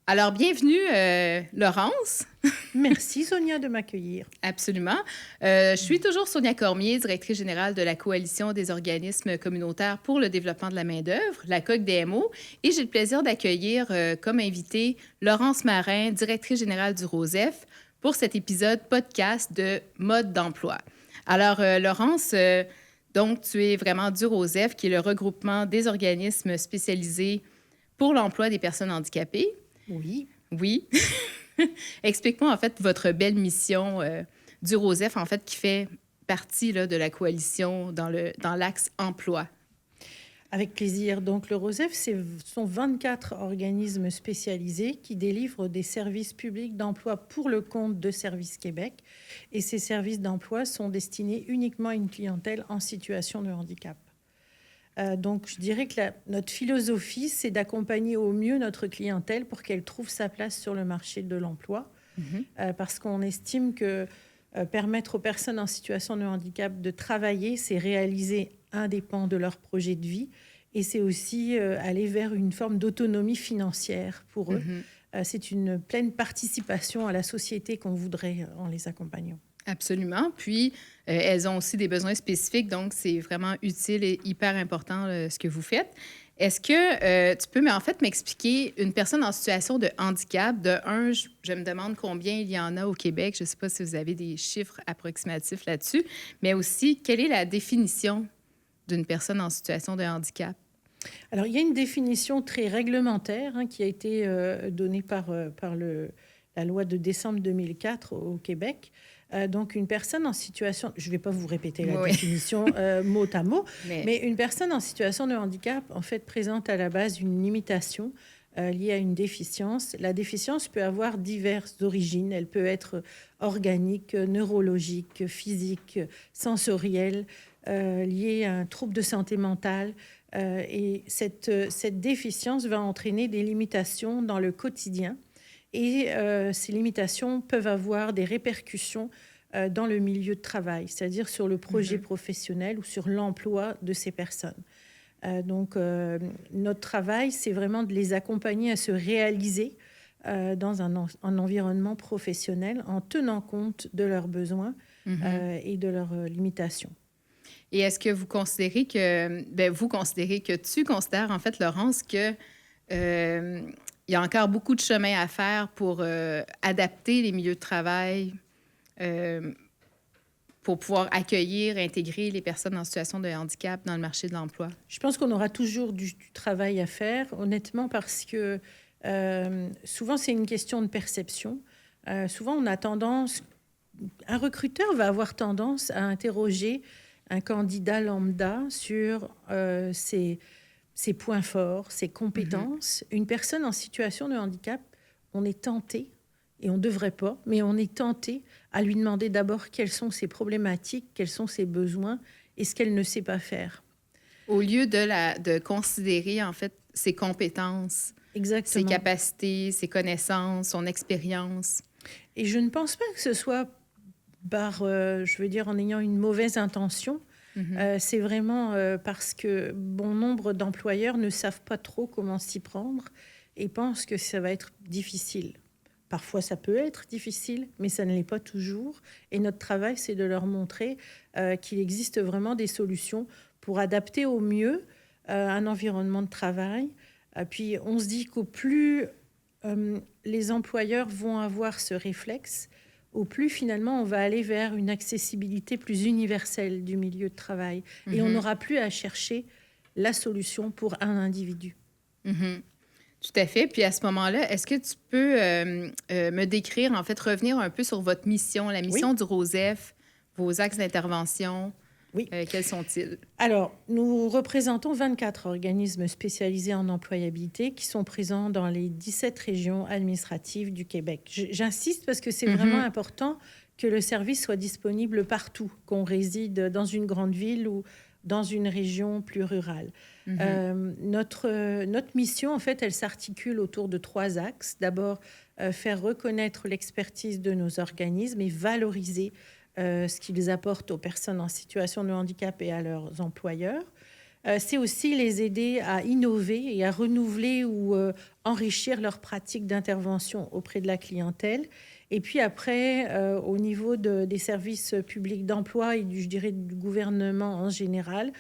Alors, bienvenue, Laurence. Merci Sonia de m'accueillir. Absolument. Je suis toujours Sonia Cormier, directrice générale de la Coalition des organismes communautaires pour le développement de la main-d'œuvre, la COG-DMO, et j'ai le plaisir d'accueillir comme invitée Laurence Marin, directrice générale du ROSEF, pour cet épisode podcast de mode d'emploi. Alors, Laurence, donc, tu es vraiment du ROSEF, qui est le regroupement des organismes spécialisés pour l'emploi des personnes handicapées. Oui. Oui. Explique-moi, en fait, votre belle mission du ROSEF, en fait, qui fait partie là, de la coalition dans l'axe emploi. Avec plaisir. Donc, le ROSEF, ce sont 24 organismes spécialisés qui délivrent des services publics d'emploi pour le compte de Services Québec. Et ces services d'emploi sont destinés uniquement à une clientèle en situation de handicap. Donc, je dirais que notre philosophie, c'est d'accompagner au mieux notre clientèle pour qu'elle trouve sa place sur le marché de l'emploi. Parce qu'on estime que permettre aux personnes en situation de handicap de travailler, c'est réaliser un des pans de leur projet de vie et c'est aussi aller vers une forme d'autonomie financière pour eux. C'est une pleine participation à la société qu'on voudrait en les accompagnant. Absolument. Puis, elles ont aussi des besoins spécifiques, donc c'est vraiment utile et hyper important ce que vous faites. Est-ce que tu peux, en fait, m'expliquer une personne en situation de handicap? De un, je me demande combien il y en a au Québec. Je ne sais pas si vous avez des chiffres approximatifs là-dessus, mais aussi, quelle est la définition d'une personne en situation de handicap? Alors, il y a une définition très réglementaire qui a été donnée par la loi de décembre 2004 au Québec. Donc, une personne en situation... Je ne vais pas vous répéter la définition mot à mot, mais une personne en situation de handicap, en fait, présente à la base une limitation liée à une déficience. La déficience peut avoir diverses origines. Elle peut être organique, neurologique, physique, sensorielle, liée à un trouble de santé mentale. Et cette déficience va entraîner des limitations dans le quotidien. Et ces limitations peuvent avoir des répercussions dans le milieu de travail, c'est-à-dire sur le projet professionnel ou sur l'emploi de ces personnes. Donc, notre travail, c'est vraiment de les accompagner à se réaliser dans un environnement professionnel en tenant compte de leurs besoins et de leurs limitations. Et est-ce que vous considérez tu considères, en fait, Laurence, que il y a encore beaucoup de chemin à faire pour adapter les milieux de travail pour pouvoir accueillir, intégrer les personnes en situation de handicap dans le marché de l'emploi? Je pense qu'on aura toujours du travail à faire, honnêtement, parce que souvent, c'est une question de perception. Souvent, on a tendance... Un recruteur va avoir tendance à interroger un candidat lambda sur ses points forts, ses compétences. Une personne en situation de handicap, on est tenté, et on ne devrait pas, mais on est tenté à lui demander d'abord quelles sont ses problématiques, quels sont ses besoins et ce qu'elle ne sait pas faire. Au lieu de considérer, en fait, ses compétences, exactement, ses capacités, ses connaissances, son expérience. Et je ne pense pas que ce soit en ayant une mauvaise intention. C'est vraiment parce que bon nombre d'employeurs ne savent pas trop comment s'y prendre et pensent que ça va être difficile. Parfois, ça peut être difficile, mais ça ne l'est pas toujours. Et notre travail, c'est de leur montrer qu'il existe vraiment des solutions pour adapter au mieux un environnement de travail. Puis, on se dit qu'au plus les employeurs vont avoir ce réflexe, au plus, finalement, on va aller vers une accessibilité plus universelle du milieu de travail. Et on n'aura plus à chercher la solution pour un individu. Tout à fait. Puis à ce moment-là, est-ce que tu peux me décrire, en fait, revenir un peu sur votre mission, la mission du ROSEF, vos axes d'intervention? Oui. Quels sont-ils? Alors, nous représentons 24 organismes spécialisés en employabilité qui sont présents dans les 17 régions administratives du Québec. J'insiste parce que c'est vraiment important que le service soit disponible partout, qu'on réside dans une grande ville ou dans une région plus rurale. Notre mission, en fait, elle s'articule autour de 3 axes. D'abord, faire reconnaître l'expertise de nos organismes et valoriser ce qu'ils apportent aux personnes en situation de handicap et à leurs employeurs. C'est aussi les aider à innover et à renouveler ou enrichir leurs pratiques d'intervention auprès de la clientèle. Et puis après, au niveau des services publics d'emploi et je dirais du gouvernement en général,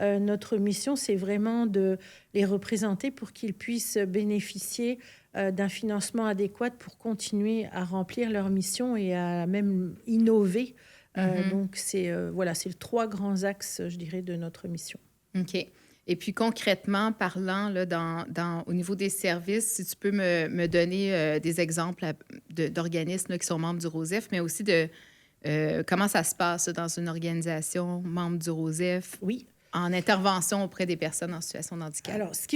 notre mission, c'est vraiment de les représenter pour qu'ils puissent bénéficier d'un financement adéquat pour continuer à remplir leur mission et à même innover. Donc, voilà, c'est les 3 grands axes, je dirais, de notre mission. OK. Et puis concrètement parlant, là, au niveau des services, si tu peux me donner des exemples d'organismes là, qui sont membres du ROSEF, mais aussi de comment ça se passe là, dans une organisation membre du ROSEF Oui. en intervention auprès des personnes en situation de handicap. Alors, ce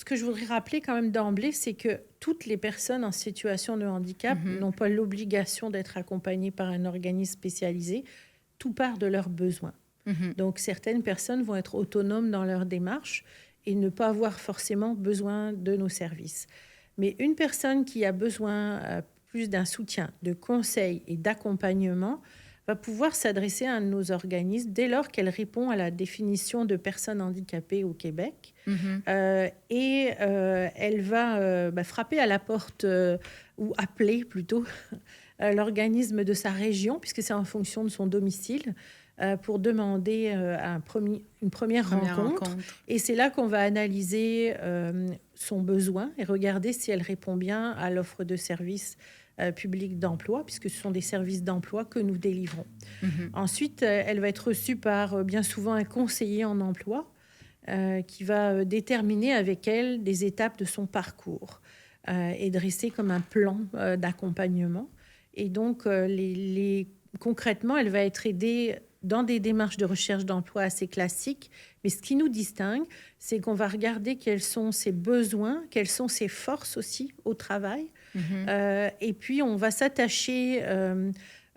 que je voudrais rappeler quand même d'emblée, c'est que toutes les personnes en situation de handicap n'ont pas l'obligation d'être accompagnées par un organisme spécialisé. Tout part de leurs besoins. Donc, certaines personnes vont être autonomes dans leur démarche et ne pas avoir forcément besoin de nos services. Mais une personne qui a besoin plus d'un soutien, de conseils et d'accompagnement va pouvoir s'adresser à un de nos organismes dès lors qu'elle répond à la définition de personnes handicapées au Québec. Elle va frapper à la porte ou appeler plutôt l'organisme de sa région, puisque c'est en fonction de son domicile, pour demander une première rencontre. Et c'est là qu'on va analyser son besoin et regarder si elle répond bien à l'offre de services publics d'emploi, puisque ce sont des services d'emploi que nous délivrons. Ensuite, elle va être reçue par bien souvent un conseiller en emploi qui va déterminer avec elle des étapes de son parcours et dresser comme un plan d'accompagnement. Et donc, concrètement, elle va être aidée dans des démarches de recherche d'emploi assez classiques. Mais ce qui nous distingue, c'est qu'on va regarder quels sont ses besoins, quelles sont ses forces aussi au travail. Et puis, on va s'attacher,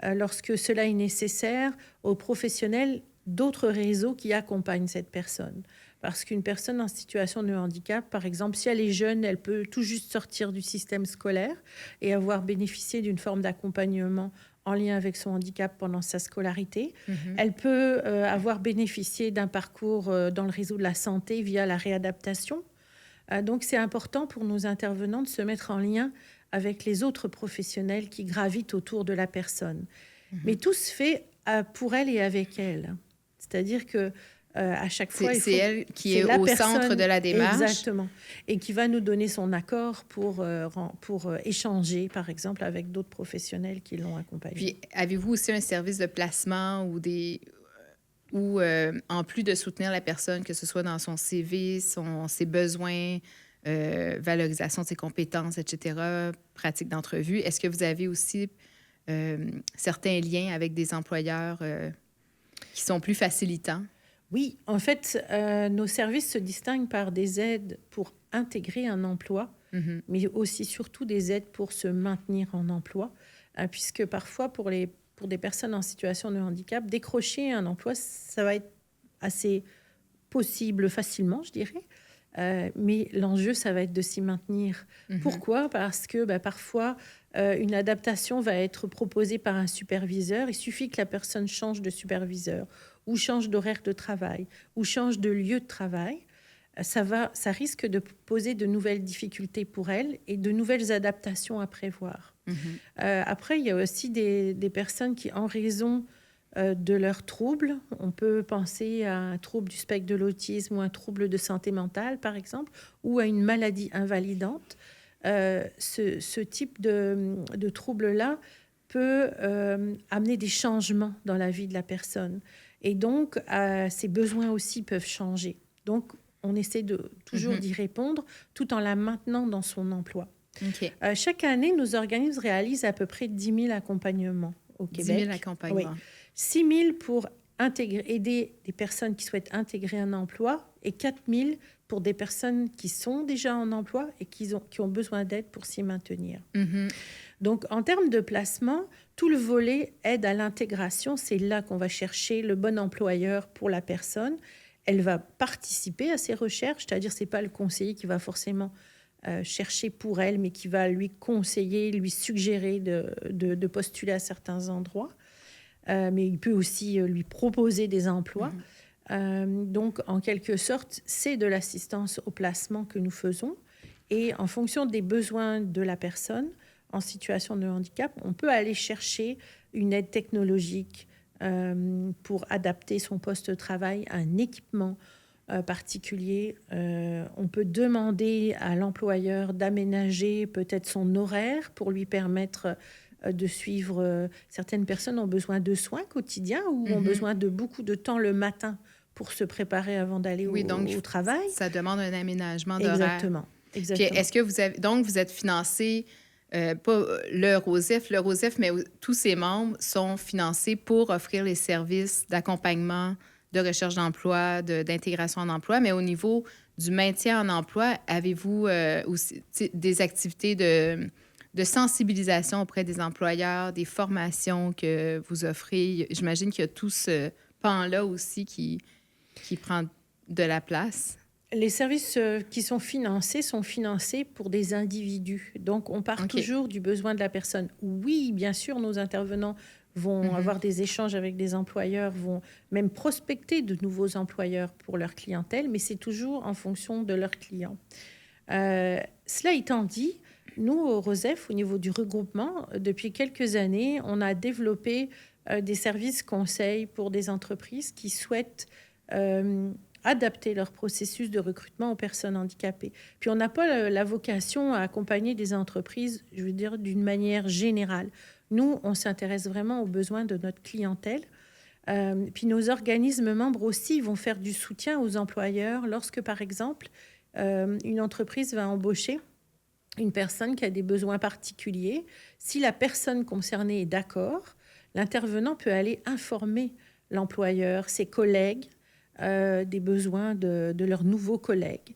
lorsque cela est nécessaire, aux professionnels d'autres réseaux qui accompagnent cette personne. Parce qu'une personne en situation de handicap, par exemple, si elle est jeune, elle peut tout juste sortir du système scolaire et avoir bénéficié d'une forme d'accompagnement en lien avec son handicap pendant sa scolarité. Elle peut avoir bénéficié d'un parcours dans le réseau de la santé via la réadaptation. Donc, c'est important pour nos intervenants de se mettre en lien avec les autres professionnels qui gravitent autour de la personne. Mais tout se fait pour elle et avec elle. C'est-à-dire que à chaque fois, c'est elle qui est au centre de la démarche. Exactement. Et qui va nous donner son accord pour échanger, par exemple, avec d'autres professionnels qui l'ont accompagné. Puis, avez-vous aussi un service de placement ou en plus de soutenir la personne, que ce soit dans son CV, ses besoins, valorisation de ses compétences, etc., pratique d'entrevue, est-ce que vous avez aussi certains liens avec des employeurs qui sont plus facilitants? Oui, en fait, nos services se distinguent par des aides pour intégrer un emploi, mais aussi surtout des aides pour se maintenir en emploi, puisque parfois, pour des personnes en situation de handicap, décrocher un emploi, ça va être assez possible facilement, je dirais. Mais l'enjeu, ça va être de s'y maintenir. Pourquoi? Parce que parfois, une adaptation va être proposée par un superviseur. Il suffit que la personne change de superviseur ou change d'horaire de travail ou change de lieu de travail. Ça risque de poser de nouvelles difficultés pour elle et de nouvelles adaptations à prévoir. Après, il y a aussi des personnes qui, en raison de leurs troubles, on peut penser à un trouble du spectre de l'autisme ou un trouble de santé mentale, par exemple, ou à une maladie invalidante. Ce type de trouble-là peut amener des changements dans la vie de la personne. Et donc, ses besoins aussi peuvent changer. Donc, on essaie de toujours d'y répondre tout en la maintenant dans son emploi. Chaque année, nos organismes réalisent à peu près 10 000 accompagnements au Québec. 10 000 accompagnements. Oui. 6 000 pour aider des personnes qui souhaitent intégrer un emploi et 4 000 pour des personnes qui sont déjà en emploi et qui ont besoin d'aide pour s'y maintenir. Donc, en termes de placement, tout le volet aide à l'intégration, c'est là qu'on va chercher le bon employeur pour la personne. Elle va participer à ces recherches, c'est-à-dire c'est pas le conseiller qui va forcément chercher pour elle, mais qui va lui conseiller, lui suggérer de postuler à certains endroits. Mais il peut aussi lui proposer des emplois. Donc, en quelque sorte, c'est de l'assistance au placement que nous faisons. Et en fonction des besoins de la personne en situation de handicap, on peut aller chercher une aide technologique pour adapter son poste de travail à un équipement particulier. On peut demander à l'employeur d'aménager peut-être son horaire pour lui permettre de suivre. Certaines personnes ont besoin de soins quotidiens ou ont besoin de beaucoup de temps le matin pour se préparer avant d'aller au travail. Ça demande un aménagement d'horaire. Exactement. Puis est-ce que vous êtes financé, pas le ROSEF, mais tous ses membres sont financés pour offrir les services d'accompagnement, de recherche d'emploi, d'intégration en emploi, mais au niveau du maintien en emploi, avez-vous aussi des activités de sensibilisation auprès des employeurs, des formations que vous offrez? J'imagine qu'il y a tout ce pan-là aussi qui prend de la place. Les services qui sont financés pour des individus. Donc, on part toujours du besoin de la personne. Oui, bien sûr, nos intervenants vont avoir des échanges avec des employeurs, vont même prospecter de nouveaux employeurs pour leur clientèle, mais c'est toujours en fonction de leurs clients. Cela étant dit, nous, au ROSEF, au niveau du regroupement, depuis quelques années, on a développé des services conseils pour des entreprises qui souhaitent adapter leur processus de recrutement aux personnes handicapées. Puis on n'a pas la vocation à accompagner des entreprises, je veux dire, d'une manière générale. Nous, on s'intéresse vraiment aux besoins de notre clientèle. Puis nos organismes membres aussi vont faire du soutien aux employeurs lorsque, par exemple, une entreprise va embaucher une personne qui a des besoins particuliers. Si la personne concernée est d'accord, l'intervenant peut aller informer l'employeur, ses collègues, des besoins de leurs nouveaux collègues.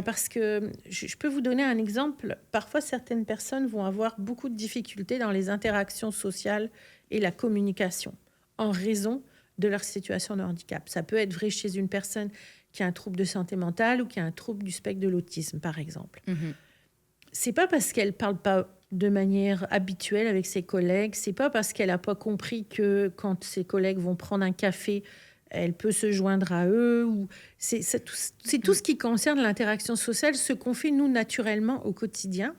Parce que je peux vous donner un exemple. Parfois, certaines personnes vont avoir beaucoup de difficultés dans les interactions sociales et la communication en raison de leur situation de handicap. Ça peut être vrai chez une personne qui a un trouble de santé mentale ou qui a un trouble du spectre de l'autisme, par exemple. C'est pas parce qu'elle parle pas de manière habituelle avec ses collègues, c'est pas parce qu'elle n'a pas compris que quand ses collègues vont prendre un café, elle peut se joindre à eux. C'est tout ce qui concerne l'interaction sociale, ce qu'on fait, nous, naturellement, au quotidien.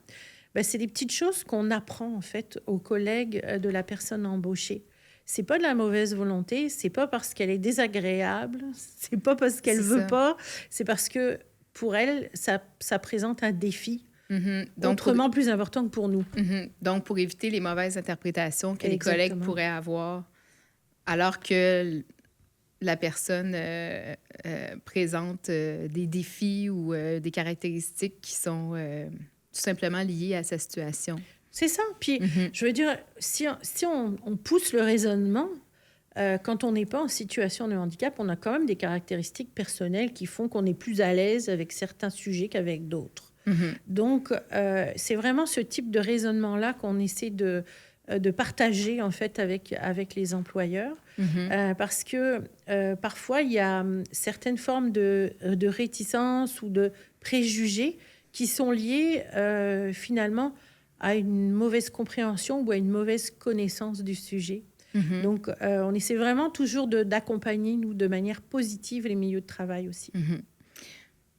C'est des petites choses qu'on apprend, en fait, aux collègues de la personne embauchée. C'est pas de la mauvaise volonté, c'est pas parce qu'elle est désagréable, c'est pas parce qu'elle veut pas, c'est parce que, pour elle, ça présente un défi autrement plus important que pour nous. Donc, pour éviter les mauvaises interprétations que les collègues pourraient avoir, alors que la personne présente des défis ou des caractéristiques qui sont tout simplement liées à sa situation. C'est ça. Puis, je veux dire, si on pousse le raisonnement, quand on n'est pas en situation de handicap, on a quand même des caractéristiques personnelles qui font qu'on est plus à l'aise avec certains sujets qu'avec d'autres. Donc, c'est vraiment ce type de raisonnement-là qu'on essaie de partager, en fait, avec les employeurs. Parce que parfois, il y a certaines formes de réticence ou de préjugés qui sont liés, finalement, à une mauvaise compréhension ou à une mauvaise connaissance du sujet. Donc, on essaie vraiment toujours d'accompagner, nous, de manière positive, les milieux de travail aussi.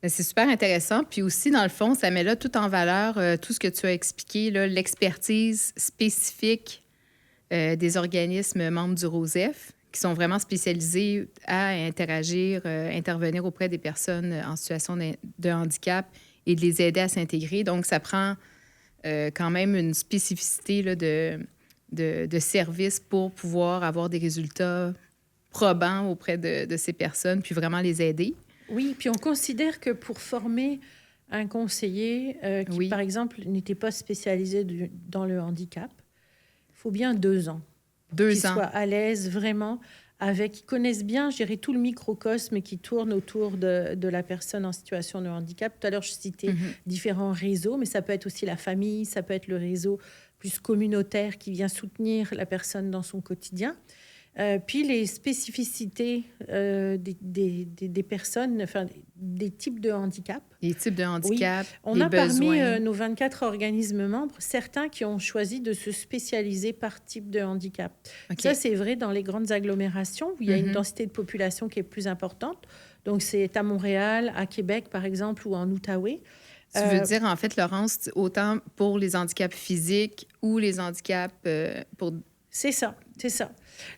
C'est super intéressant. Puis aussi, dans le fond, ça met là tout en valeur tout ce que tu as expliqué, là, l'expertise spécifique des organismes membres du ROSEF qui sont vraiment spécialisés à interagir, intervenir auprès des personnes en situation de handicap et de les aider à s'intégrer. Donc, ça prend quand même une spécificité là, de service pour pouvoir avoir des résultats probants auprès de ces personnes, puis vraiment les aider. Oui, puis on considère que pour former un conseiller qui, par exemple, n'était pas spécialisé dans le handicap, il faut bien 2 ans. 2 ans. Qu'il soit à l'aise vraiment, qu'ils connaissent bien, je dirais, tout le microcosme qui tourne autour de la personne en situation de handicap. Tout à l'heure, je citais différents réseaux, mais ça peut être aussi la famille, ça peut être le réseau plus communautaire qui vient soutenir la personne dans son quotidien. Puis les spécificités des personnes, enfin, des types de handicap. Les types de handicap, On les a besoins. parmi nos 24 organismes membres, certains qui ont choisi de se spécialiser par type de handicap. OK. Ça, c'est vrai dans les grandes agglomérations où il y a une densité de population qui est plus importante. Donc, c'est à Montréal, à Québec, par exemple, ou en Outaouais. Tu veux dire, en fait, Laurence, autant pour les handicaps physiques ou les handicaps pour... C'est ça, c'est ça.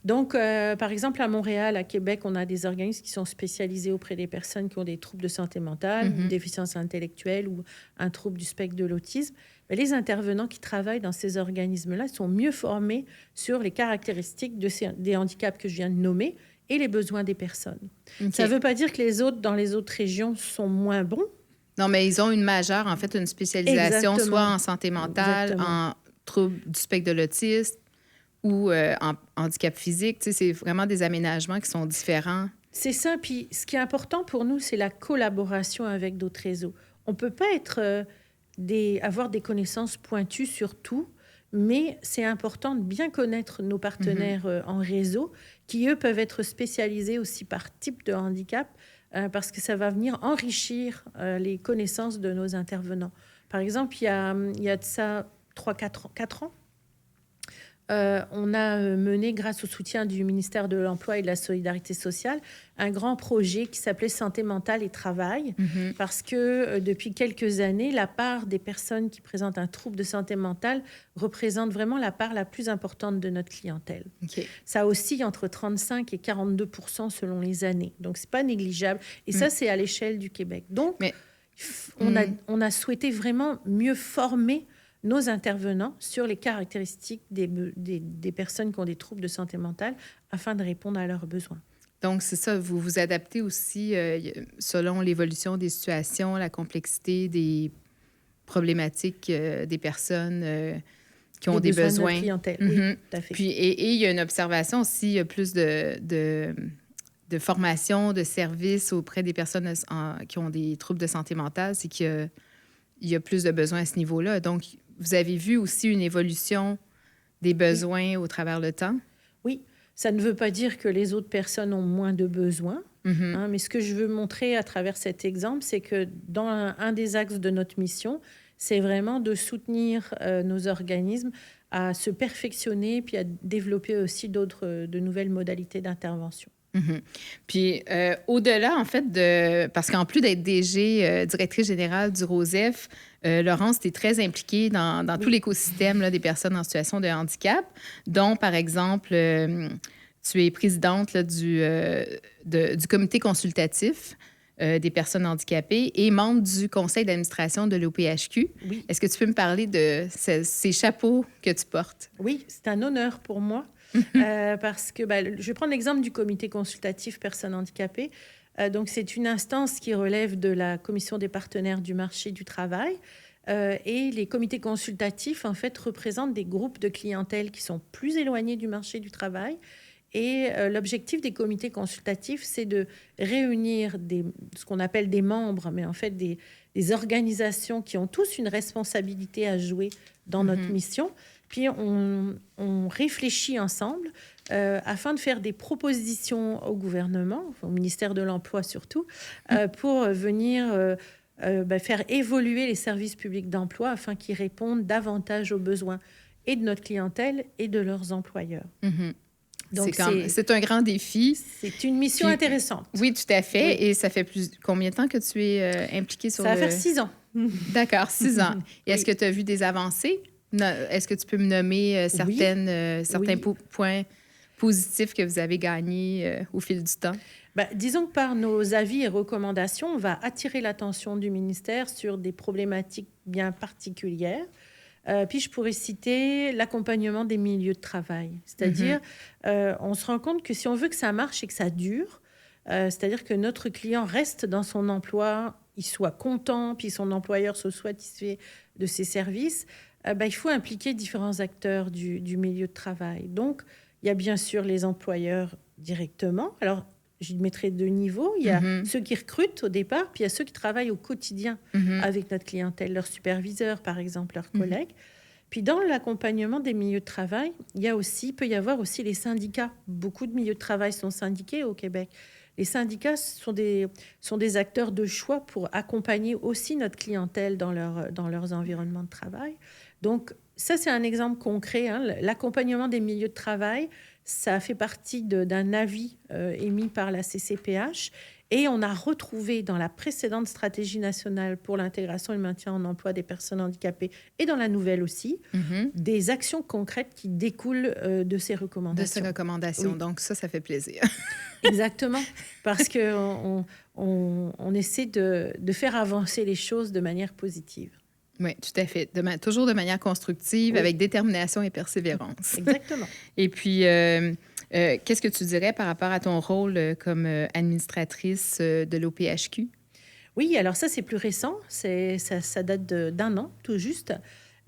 Donc, par exemple, à Montréal, à Québec, on a des organismes qui sont spécialisés auprès des personnes qui ont des troubles de santé mentale, une déficience intellectuelle ou un trouble du spectre de l'autisme. Mais les intervenants qui travaillent dans ces organismes-là sont mieux formés sur les caractéristiques des handicaps que je viens de nommer et les besoins des personnes. OK. Ça ne veut pas dire que les autres, dans les autres régions, sont moins bons. Non, mais ils ont une majeure, en fait, une spécialisation, Exactement. soit en santé mentale, Exactement. en troubles du spectre de l'autisme ou en handicap physique. Tu sais, c'est vraiment des aménagements qui sont différents. C'est ça. Puis, ce qui est important pour nous, c'est la collaboration avec d'autres réseaux. On ne peut pas avoir des connaissances pointues sur tout, mais c'est important de bien connaître nos partenaires en réseau, qui, eux, peuvent être spécialisés aussi par type de handicap, parce que ça va venir enrichir les connaissances de nos intervenants. Par exemple, il y a de ça 4 ans, on a mené, grâce au soutien du ministère de l'Emploi et de la Solidarité sociale, un grand projet qui s'appelait Santé mentale et travail, parce que depuis quelques années, la part des personnes qui présentent un trouble de santé mentale représente vraiment la part la plus importante de notre clientèle. OK. Ça oscille entre 35 et 42% selon les années. Donc, c'est pas négligeable. Et ça, c'est à l'échelle du Québec. Donc, Mais- on a souhaité vraiment mieux former nos intervenants sur les caractéristiques des personnes qui ont des troubles de santé mentale afin de répondre à leurs besoins. Donc, c'est ça, vous vous adaptez aussi selon l'évolution des situations, la complexité des problématiques des personnes qui ont des De besoins. notre clientèle, Mhm. oui, tout à fait. Puis, et il y a une observation aussi, il y a plus de formation, de services auprès des personnes qui ont des troubles de santé mentale, c'est qu'il y a plus de besoins à ce niveau-là. Donc, vous avez vu aussi une évolution des besoins au travers le temps? Oui, ça ne veut pas dire que les autres personnes ont moins de besoins, mais ce que je veux montrer à travers cet exemple, c'est que dans un des axes de notre mission, c'est vraiment de soutenir nos organismes à se perfectionner puis à développer aussi de nouvelles modalités d'intervention. Puis, au-delà, en fait, parce qu'en plus d'être DG, directrice générale du ROSEF, Laurence, tu es très impliquée dans tout l'écosystème là, des personnes en situation de handicap, dont, par exemple, tu es présidente là, du comité consultatif des personnes handicapées et membre du conseil d'administration de l'OPHQ. Oui. Est-ce que tu peux me parler de ces chapeaux que tu portes? Oui, c'est un honneur pour moi. Parce que je vais prendre l'exemple du comité consultatif personnes handicapées. Donc, c'est une instance qui relève de la commission des partenaires du marché du travail. Et les comités consultatifs, en fait, représentent des groupes de clientèle qui sont plus éloignés du marché du travail. Et l'objectif des comités consultatifs, c'est de réunir ce qu'on appelle des membres, mais en fait des organisations qui ont tous une responsabilité à jouer dans notre mission. Puis, on réfléchit ensemble afin de faire des propositions au gouvernement, au ministère de l'Emploi surtout, pour venir faire évoluer les services publics d'emploi afin qu'ils répondent davantage aux besoins et de notre clientèle et de leurs employeurs. Donc, c'est un grand défi. C'est une mission intéressante. Oui, tout à fait. Oui. Et ça fait combien de temps que tu es impliquée sur Ça va faire 6 ans. D'accord, 6 ans. Et est-ce Oui. que tu as vu des avancées? Est-ce que tu peux me nommer certains points positifs que vous avez gagnés au fil du temps? Disons que par nos avis et recommandations, on va attirer l'attention du ministère sur des problématiques bien particulières. Puis je pourrais citer l'accompagnement des milieux de travail. C'est-à-dire, on se rend compte que si on veut que ça marche et que ça dure, c'est-à-dire que notre client reste dans son emploi, il soit content, puis son employeur soit satisfait de ses services, il faut impliquer différents acteurs du milieu de travail. Donc, il y a bien sûr les employeurs directement. Alors, je mettrai 2 niveaux. Il y a ceux qui recrutent au départ, puis il y a ceux qui travaillent au quotidien avec notre clientèle, leurs superviseurs, par exemple, leurs collègues. Puis dans l'accompagnement des milieux de travail, il peut y avoir aussi les syndicats. Beaucoup de milieux de travail sont syndiqués au Québec. Les syndicats sont des acteurs de choix pour accompagner aussi notre clientèle dans leurs environnements de travail. Donc, ça, c'est un exemple concret. L'accompagnement des milieux de travail, ça fait partie d'un avis émis par la CCPH. Et on a retrouvé dans la précédente stratégie nationale pour l'intégration et le maintien en emploi des personnes handicapées, et dans la nouvelle aussi, des actions concrètes qui découlent de ces recommandations. De ces recommandations. Oui. Donc, ça fait plaisir. Exactement, parce qu'on on essaie de faire avancer les choses de manière positive. Oui, tout à fait. Toujours de manière constructive, Oui. avec détermination et persévérance. Exactement. Et puis, qu'est-ce que tu dirais par rapport à ton rôle comme administratrice de l'OPHQ? Oui, alors ça, c'est plus récent. Ça date d'un an, tout juste.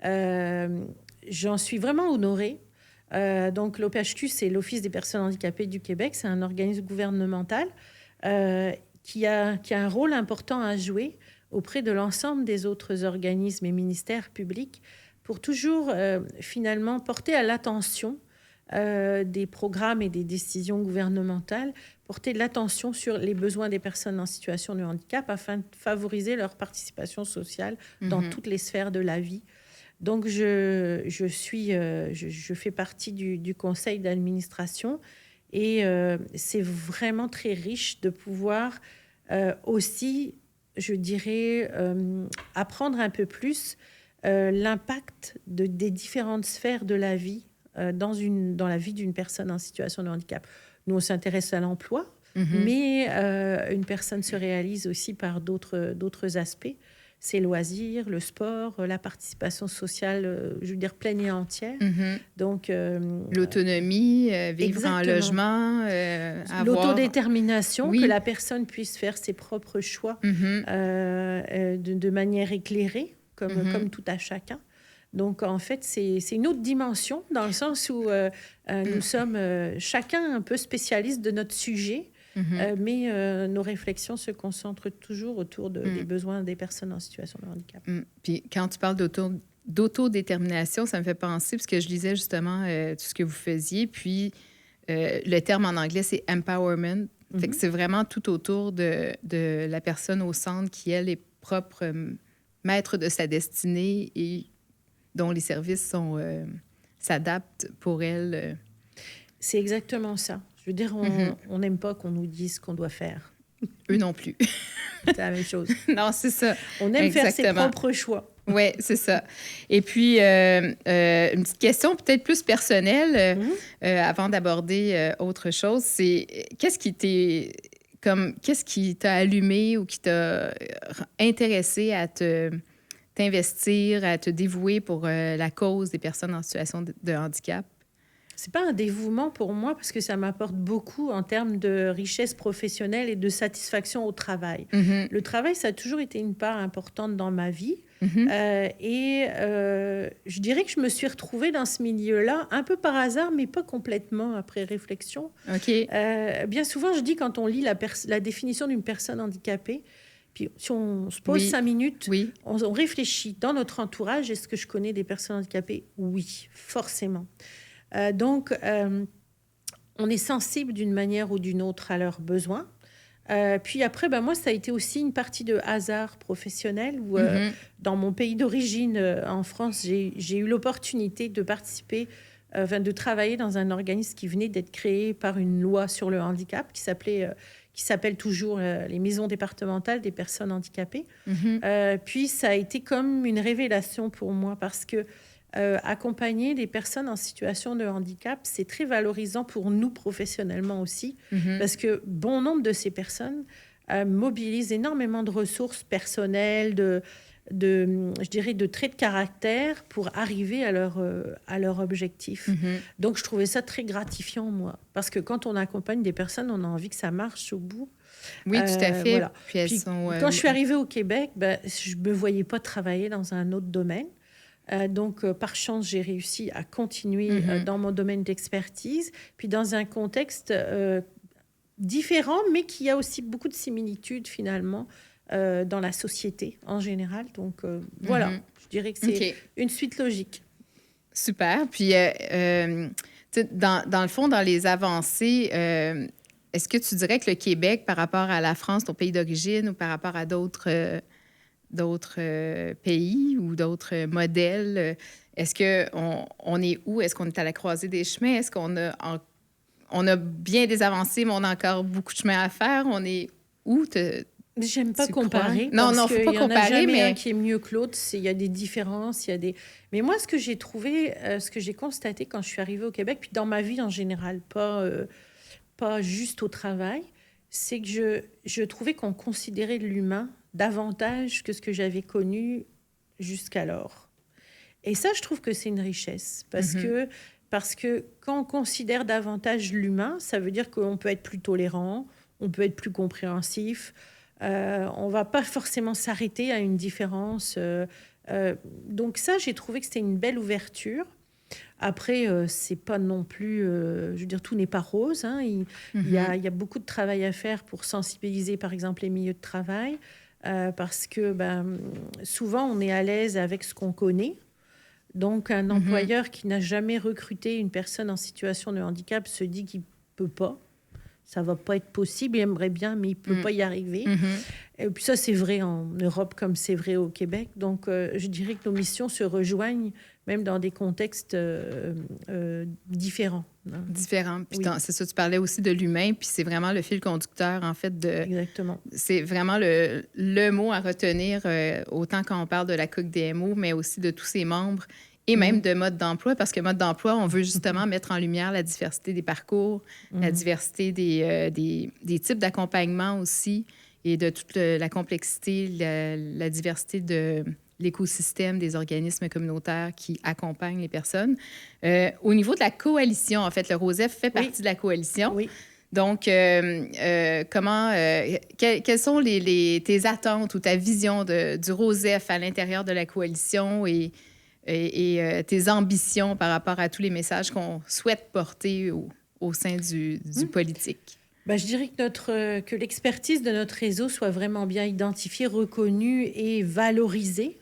J'en suis vraiment honorée. Donc, l'OPHQ, c'est l'Office des personnes handicapées du Québec. C'est un organisme gouvernemental qui a un rôle important à jouer auprès de l'ensemble des autres organismes et ministères publics pour toujours, finalement, porter à l'attention des programmes et des décisions gouvernementales, porter de l'attention sur les besoins des personnes en situation de handicap afin de favoriser leur participation sociale dans toutes les sphères de la vie. Donc, je fais partie du conseil d'administration et c'est vraiment très riche de pouvoir aussi, je dirais, apprendre un peu plus l'impact des différentes sphères de la vie dans la vie d'une personne en situation de handicap. Nous, on s'intéresse à l'emploi, mais une personne se réalise aussi par d'autres aspects. Ses loisirs, le sport, la participation sociale, je veux dire, pleine et entière. Donc, l'autonomie, vivre exactement. en logement, l'autodétermination, Oui. que la personne puisse faire ses propres choix de manière éclairée, comme tout à chacun. Donc, en fait, c'est une autre dimension, dans le sens où nous sommes chacun un peu spécialiste de notre sujet, mais nos réflexions se concentrent toujours autour des besoins des personnes en situation de handicap. Puis quand tu parles d'autodétermination, ça me fait penser, parce que je lisais justement tout ce que vous faisiez, puis le terme en anglais, c'est « empowerment ». Fait que c'est vraiment tout autour de la personne au centre qui, elle, est propre maître de sa destinée et dont les services s'adaptent pour elle. C'est exactement ça. Je veux dire, on n'aime pas qu'on nous dise ce qu'on doit faire. Eux non plus. C'est la même chose. Non, c'est ça. On aime faire ses propres choix. Oui, c'est ça. Et puis, une petite question peut-être plus personnelle avant d'aborder autre chose, c'est qu'est-ce qui t'a allumé ou qui t'a intéressé à t'investir, à te dévouer pour la cause des personnes en situation de handicap? C'est pas un dévouement pour moi parce que ça m'apporte beaucoup en termes de richesse professionnelle et de satisfaction au travail. Le travail, ça a toujours été une part importante dans ma vie. Et je dirais que je me suis retrouvée dans ce milieu-là un peu par hasard, mais pas complètement après réflexion. OK. Bien souvent, je dis quand on lit la définition d'une personne handicapée, puis si on se pose 5 minutes, on réfléchit dans notre entourage, est-ce que je connais des personnes handicapées? Oui, forcément. Donc, on est sensible d'une manière ou d'une autre à leurs besoins. Puis après, moi, ça a été aussi une partie de hasard professionnel où, dans mon pays d'origine, en France, j'ai eu l'opportunité de participer, de travailler dans un organisme qui venait d'être créé par une loi sur le handicap qui s'appelle toujours les maisons départementales des personnes handicapées. Puis ça a été comme une révélation pour moi parce que accompagner les personnes en situation de handicap, c'est très valorisant pour nous professionnellement aussi, parce que bon nombre de ces personnes mobilisent énormément de ressources personnelles, je dirais de traits de caractère pour arriver à leur objectif. Donc, je trouvais ça très gratifiant, moi, parce que quand on accompagne des personnes, on a envie que ça marche au bout. Oui, tout à fait. Voilà. Puis, quand je suis arrivée au Québec, je ne me voyais pas travailler dans un autre domaine. Donc, par chance, j'ai réussi à continuer dans mon domaine d'expertise, puis dans un contexte différent, mais qui a aussi beaucoup de similitudes, finalement, dans la société en général. Donc, voilà, je dirais que c'est une suite logique. Super. Puis, tu sais, dans le fond, dans les avancées, est-ce que tu dirais que le Québec, par rapport à la France, ton pays d'origine, ou par rapport à d'autres pays ou d'autres modèles, est-ce qu'on est où? Est-ce qu'on est à la croisée des chemins? Est-ce on a bien des avancées, mais on a encore beaucoup de chemin à faire? On est où? J'aime pas Tu crois? comparer Non, parce non, faut qu'il pas y en a comparer, jamais un mais... qui est mieux que l'autre. Il y a des différences, il y a des... Mais moi, ce que j'ai trouvé, ce que j'ai constaté quand je suis arrivée au Québec, puis dans ma vie en général, pas juste au travail, c'est que je trouvais qu'on considérait l'humain davantage que ce que j'avais connu jusqu'alors. Et ça, je trouve que c'est une richesse parce que quand on considère davantage l'humain, ça veut dire qu'on peut être plus tolérant, on peut être plus compréhensif, on va pas forcément s'arrêter à une différence. Donc ça, j'ai trouvé que c'était une belle ouverture. Après, c'est pas non plus, je veux dire, tout n'est pas rose, hein. Il y a beaucoup de travail à faire pour sensibiliser, par exemple, les milieux de travail, parce que souvent, on est à l'aise avec ce qu'on connaît. Donc, un employeur qui n'a jamais recruté une personne en situation de handicap se dit qu'il peut pas. Ça va pas être possible. Il aimerait bien, mais il peut pas y arriver. Et puis ça, c'est vrai en Europe comme c'est vrai au Québec. Donc, je dirais que nos missions se rejoignent même dans des contextes différents. Différent. Puis Oui. c'est ça, tu parlais aussi de l'humain, puis c'est vraiment le fil conducteur, en fait, de... Exactement. C'est vraiment le mot à retenir, autant quand on parle de la COQ-DMO, mais aussi de tous ses membres, et même de mode d'emploi, parce que mode d'emploi, on veut justement mettre en lumière la diversité des parcours, la diversité des types d'accompagnement aussi, et de toute la complexité, la diversité de l'écosystème des organismes communautaires qui accompagnent les personnes. Au niveau de la coalition, en fait, le ROSEF fait partie de la coalition. Oui. Donc, quelles sont tes attentes ou ta vision du ROSEF à l'intérieur de la coalition et tes ambitions par rapport à tous les messages qu'on souhaite porter au sein du politique? Je dirais que l'expertise de notre réseau soit vraiment bien identifiée, reconnue et valorisée.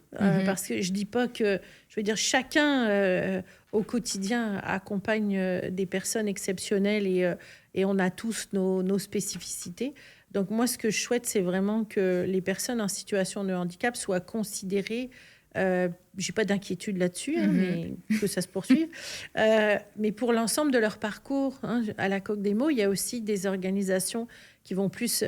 Parce que je dis pas que... Je veux dire, chacun au quotidien accompagne des personnes exceptionnelles et on a tous nos spécificités. Donc moi, ce que je souhaite, c'est vraiment que les personnes en situation de handicap soient considérées... j'ai pas d'inquiétude là-dessus, mais que ça se poursuive. Mais pour l'ensemble de leur parcours, à la COQ-DEMO, il y a aussi des organisations qui vont plus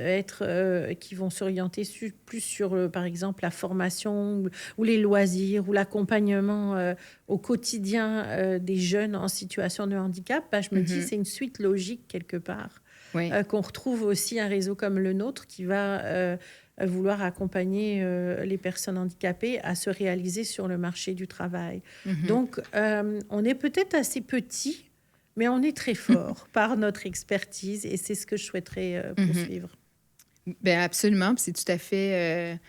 qui vont s'orienter plus sur, par exemple, la formation ou les loisirs ou l'accompagnement au quotidien des jeunes en situation de handicap. Je me dis, c'est une suite logique quelque part. Oui. Qu'on retrouve aussi un réseau comme le nôtre qui va vouloir accompagner les personnes handicapées à se réaliser sur le marché du travail. Donc, on est peut-être assez petit, mais on est très fort par notre expertise et c'est ce que je souhaiterais poursuivre. Bien, absolument. Puis c'est tout à fait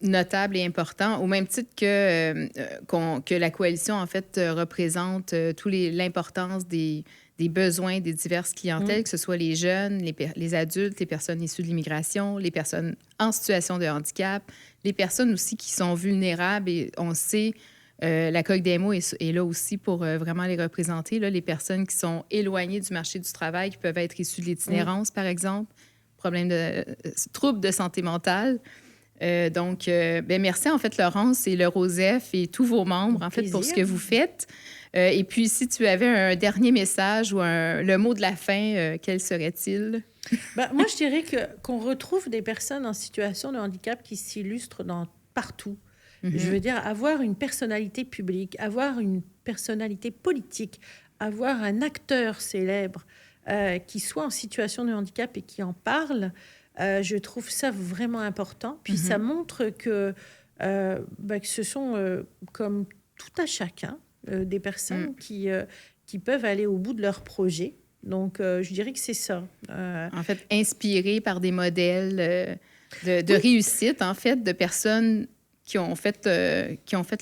notable et important, au même titre que la coalition, en fait, représente l'importance des besoins des diverses clientèles, que ce soit les jeunes, les adultes, les personnes issues de l'immigration, les personnes en situation de handicap, les personnes aussi qui sont vulnérables. Et on sait, la COQ-DEMO est là aussi pour vraiment les représenter, là, les personnes qui sont éloignées du marché du travail, qui peuvent être issues de l'itinérance, par exemple, problèmes troubles de santé mentale. Donc, merci, en fait, Laurence et le ROSEF et tous vos membres, en fait, pour ce que vous faites. Et puis, si tu avais un dernier message ou le mot de la fin, quel serait-il? Moi, je dirais qu'on retrouve des personnes en situation de handicap qui s'illustrent partout. Je veux dire, avoir une personnalité publique, avoir une personnalité politique, avoir un acteur célèbre qui soit en situation de handicap et qui en parle, je trouve ça vraiment important. Puis ça montre que ce sont, comme tout à chacun, des personnes qui peuvent aller au bout de leur projet. Donc, je dirais que c'est ça. En fait, inspiré par des modèles de réussite, en fait, de personnes qui ont fait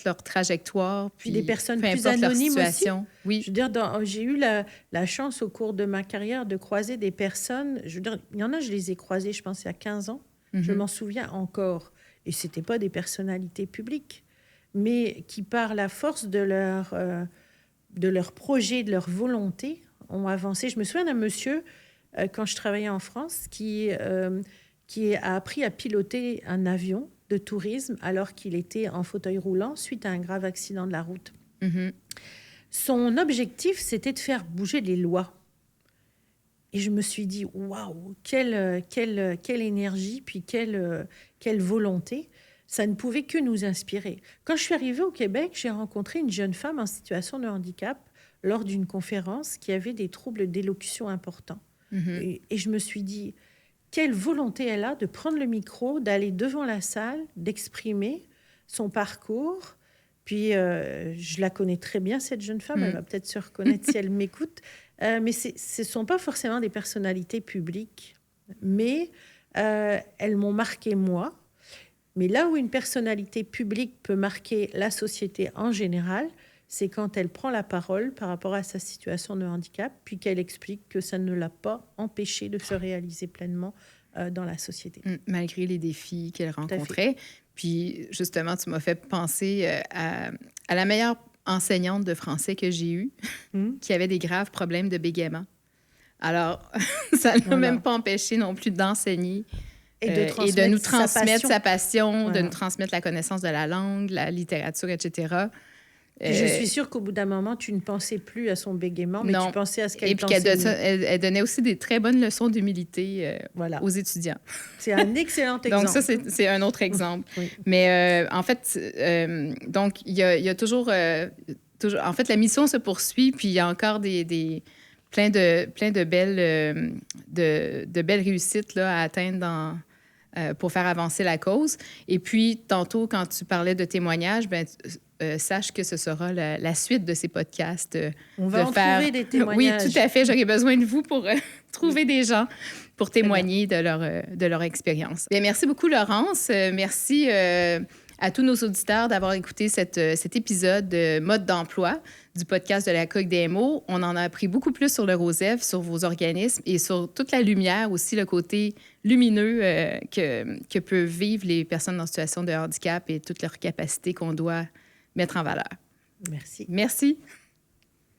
leur trajectoire. Puis des personnes peu plus importe leur anonymes situation. aussi. Oui. Je veux dire, j'ai eu la chance au cours de ma carrière de croiser des personnes. Je veux dire, il y en a, je les ai croisées, je pense, il y a 15 ans. Je m'en souviens encore. Et ce n'étaient pas des personnalités publiques. mais qui, par la force de leur projet, de leur volonté, ont avancé. Je me souviens d'un monsieur, quand je travaillais en France, qui a appris à piloter un avion de tourisme alors qu'il était en fauteuil roulant suite à un grave accident de la route. Mhm. Son objectif, c'était de faire bouger les lois. Et je me suis dit, waouh, quelle énergie, puis quelle volonté. Ça ne pouvait que nous inspirer. Quand je suis arrivée au Québec, j'ai rencontré une jeune femme en situation de handicap lors d'une conférence qui avait des troubles d'élocution importants. Mhm. Et je me suis dit, quelle volonté elle a de prendre le micro, d'aller devant la salle, d'exprimer son parcours. Puis, je la connais très bien, cette jeune femme. Elle va peut-être se reconnaître si elle m'écoute. Mais ce ne sont pas forcément des personnalités publiques. Mais elles m'ont marqué, moi. Mais là où une personnalité publique peut marquer la société en général, c'est quand elle prend la parole par rapport à sa situation de handicap, puis qu'elle explique que ça ne l'a pas empêché de se réaliser pleinement dans la société. Malgré les défis qu'elle rencontrait. Puis, justement, tu m'as fait penser à la meilleure enseignante de français que j'ai eue, qui avait des graves problèmes de bégaiement. Alors, ça ne l'a même pas empêché non plus d'enseigner et de nous transmettre sa passion, de nous transmettre la connaissance de la langue, la littérature, etc. Je suis sûre qu'au bout d'un moment, tu ne pensais plus à son bégaiement, mais tu pensais à ce qu'elle t'enseignait. Et puis elle donnait aussi des très bonnes leçons d'humilité aux étudiants. C'est un excellent exemple. Donc ça, c'est un autre exemple. Oui. Mais en fait, donc il y a toujours... En fait, la mission se poursuit, puis il y a encore plein de belles réussites là, à atteindre pour faire avancer la cause. Et puis, tantôt, quand tu parlais de témoignages, sache que ce sera la suite de ces podcasts. On va trouver des témoignages. Oui, tout à fait. J'aurais besoin de vous pour trouver des gens pour témoigner de leur expérience. Bien, merci beaucoup, Laurence. Merci à tous nos auditeurs d'avoir écouté cet épisode de Mode d'emploi du podcast de la Coque des mots. On en a appris beaucoup plus sur le ROSEF, sur vos organismes et sur toute la lumière, aussi le côté lumineux que peuvent vivre les personnes en situation de handicap et toutes leurs capacités qu'on doit mettre en valeur. Merci. Merci.